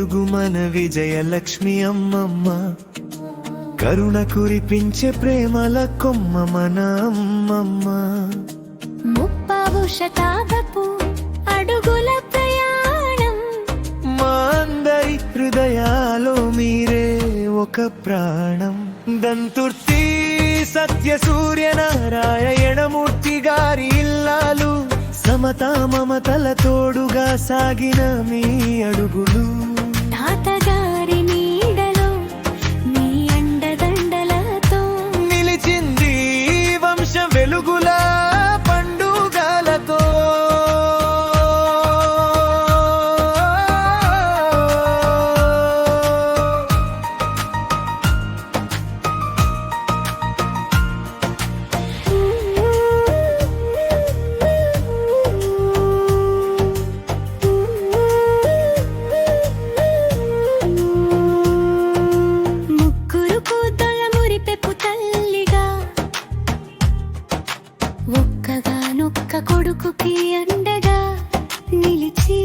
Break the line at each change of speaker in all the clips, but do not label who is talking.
వెలుగు మన విజయలక్ష్మి అమ్మమ్మ, కరుణ కురిపించే ప్రేమల కొమ్మ మన అమ్మమ్మ.
ముప్పావు శతాబ్దపు అడుగుల ప్రయాణం,
మా అందరి హృదయాలో మీరే ఒక ప్రాణం. దంతుర్తి సత్య సూర్యనారాయణమూర్తి గారి ఇల్లాలు, సమతా మమతల తోడుగా సాగిన మీ అడుగులు.
తాతగారి నీడలో మీ అండదండలతో
నిలిచింది వంశ వెలుగుల పండుగలతో.
ముగ్గురు కూతుళ్ళ మురిపెప్పు తల్లిగా, ఒక్కగానొక్క కొడుకుకి అండగా నిలిచి,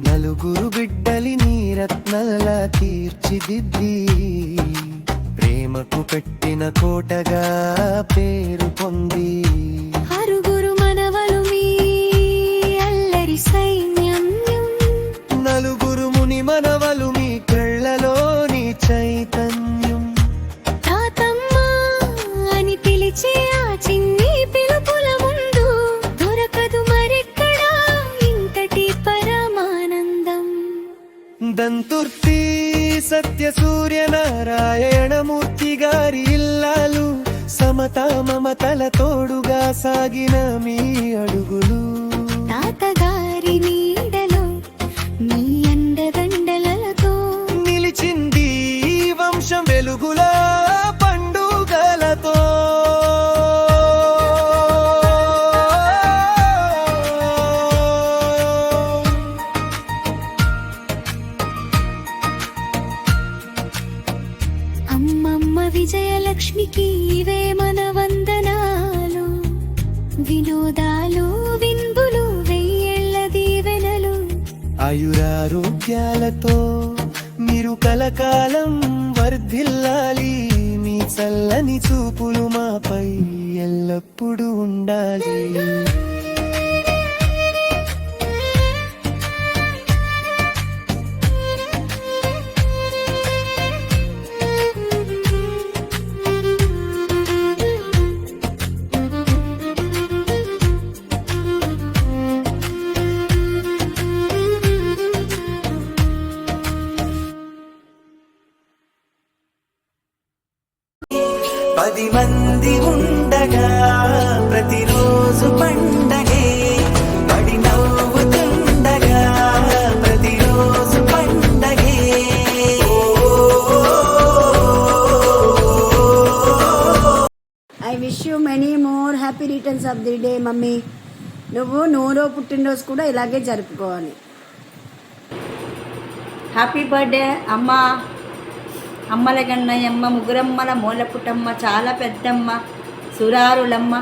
నలుగురు బిడ్డలి నీ రత్నలా తీర్చిదిద్ది, ప్రేమకు పెట్టిన కోటగా పేరు పొంది.
ఆరుగురు మనవలు మీ అల్లరి సైన్యం,
నలుగురు ముని మనవలు మీ కళ్ళలోని చైతన్యం.
తాతమ్మ అని పిలిచే ఆ చిన్ని పిలుపుల ముందు దొరకదు మరెక్కడా ఇంతటి పరమానందం.
దంతుర్తి సత్య సూర్యనారాయణమూర్తి గారి ఇల్లాలు, సమతా మమతల తోడుగా సాగిన మీ అడుగులు.
తాతగారి నీడలో మీ అండదండలతో
నిలిచింది వంశం వెలుగుల పండుగలతో.
అమ్మమ్మ విజయలక్ష్మికి ఇవే మన వందనాలు, వినోదాలు విందులు వెయ్యేళ్ల దీవెనలు.
ఆయురారోగ్యాలతో మీరు కలకాలం వర్ధిల్లాలి, మీ చల్లని చూపులు మాపై ఎల్లప్పుడూ ఉండాలి. పది మంది ఉండగా ప్రతిరోజు పండగే, పడి నవ్వుతుండగా ప్రతిరోజు పండగే.
I wish you many more happy returns of the day mummy. నువ్వు 100వ పుట్టినరోజు కూడా ఇలాగే జరుపుకోవాలి.
హ్యాపీ బర్త్డే అమ్మ. అమ్మల గన్నయ్యమ్మ, ముగ్గురమ్మల మూలపుటమ్మ, చాలా పెద్దమ్మ, సురారులమ్మ,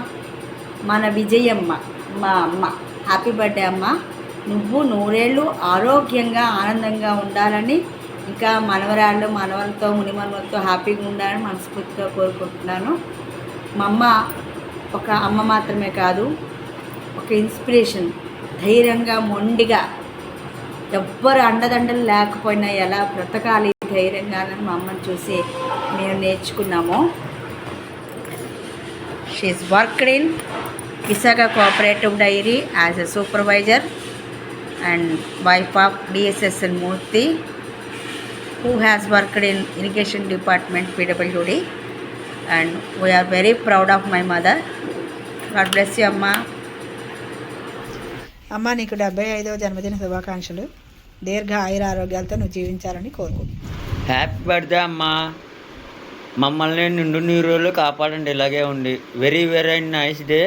మన విజయమ్మ మా అమ్మ. హ్యాపీ బర్త్డే అమ్మ. నువ్వు 100 ఏళ్ళు ఆరోగ్యంగా ఆనందంగా ఉండాలని, ఇంకా మనవరాళ్ళు మనవలతో మునిమనవలతో హ్యాపీగా ఉండాలని మనస్ఫూర్తిగా కోరుకుంటున్నాను. మా అమ్మ ఒక అమ్మ మాత్రమే కాదు, ఒక ఇన్స్పిరేషన్. ధైర్యంగా మొండిగా ఎవ్వరు అండదండలు లేకపోయినా ఎలా బ్రతకాలి ధైర్యంగా మా అమ్మని చూసి మేము నేర్చుకున్నాము. She's worked in Visakha cooperative dairy as a supervisor and wife of DSSN Murthy, who has worked in irrigation department PWD, and we are very proud of my mother. God bless you అమ్మ.
అమ్మ నీకు 75వ జన్మదిన శుభాకాంక్షలు. దీర్ఘ ఆయుర ఆరోగ్యాలతో నువ్వు జీవించాలని కోరుకుంటున్నాను.
హ్యాపీ బర్త్డే అమ్మా. మమ్మల్ని నిండు నీరులు కాపాడండి, ఇలాగే ఉండి. Very very nice day.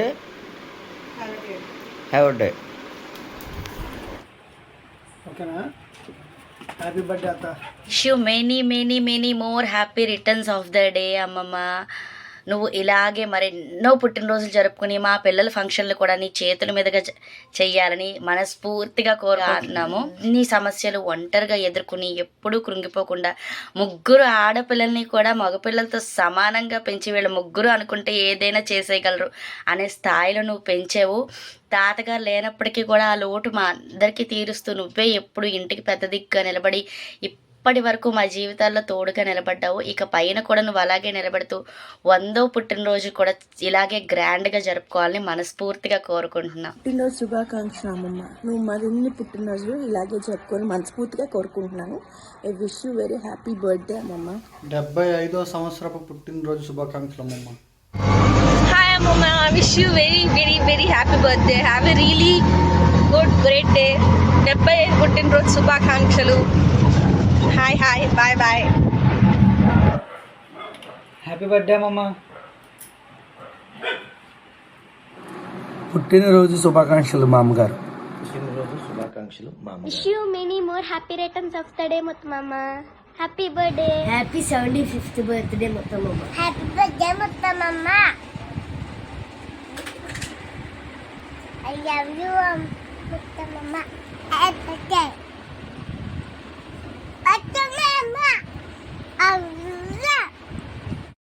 Have day.
ఓకేనా? హ్యాపీ బర్త్డే అత్త.
Wish you many many many more happy returns of the day అమ్మమ్మ.
నువ్వు ఇలాగే మరెన్నో పుట్టినరోజులు జరుపుకుని మా పిల్లల ఫంక్షన్లు కూడా నీ చేతుల మీదుగా చెయ్యాలని మనస్ఫూర్తిగా కోరుకుంటున్నాము. నీ సమస్యలు ఒంటరిగా ఎదుర్కొని ఎప్పుడూ కృంగిపోకుండా ముగ్గురు ఆడపిల్లల్ని కూడా మగపిల్లలతో సమానంగా పెంచి వీళ్ళ ముగ్గురు అనుకుంటే ఏదైనా చేసేయగలరు అనే స్థాయిలో నువ్వు పెంచావు. తాతగారు లేనప్పటికీ కూడా ఆ లోటు మా అందరికీ తీరుస్తూ నువ్వే ఎప్పుడు ఇంటికి పెద్ద దిక్కుగా నిలబడి ఇప్పటి వరకు మా జీవితాల్లో తోడుగా నిలబడ్డావు. ఇక పైన కూడా నువ్వు అలాగే నిలబడుతూ 100వ పుట్టినరోజు కూడా ఇలాగే గ్రాండ్గా జరుపుకోవాలని మనస్ఫూర్తిగా కోరుకుంటున్నా.
పుట్టినరోజు శుభాకాంక్షలు అమ్మమ్మ. నువ్వు మరిన్ని పుట్టినరోజులు ఇలాగే జరుపుకొని మనస్ఫూర్తిగా కోరుకుంటున్నాను. I wish you very happy birthday అమ్మమ్మ.
75వ సంవత్సరపు పుట్టినరోజు శుభాకాంక్షలు అమ్మమ్మ.
Hi Mama, I wish you very happy birthday. Have a really good great day. 75 పుట్టినరోజు శుభాకాంక్షలు. Hi bye.
హ్యాపీ బర్త్డే అమ్మమ్మ. పుట్టినరోజు శుభాకాంక్షలు మా అమ్మగారు.
Wish you many more happy returns of the day మొత్తమమ్మ. Happy birthday.
Happy 75th birthday మొత్తమమ్మ.
Happy birthday మొత్తమమ్మ. I love you మొత్తమమ్మ.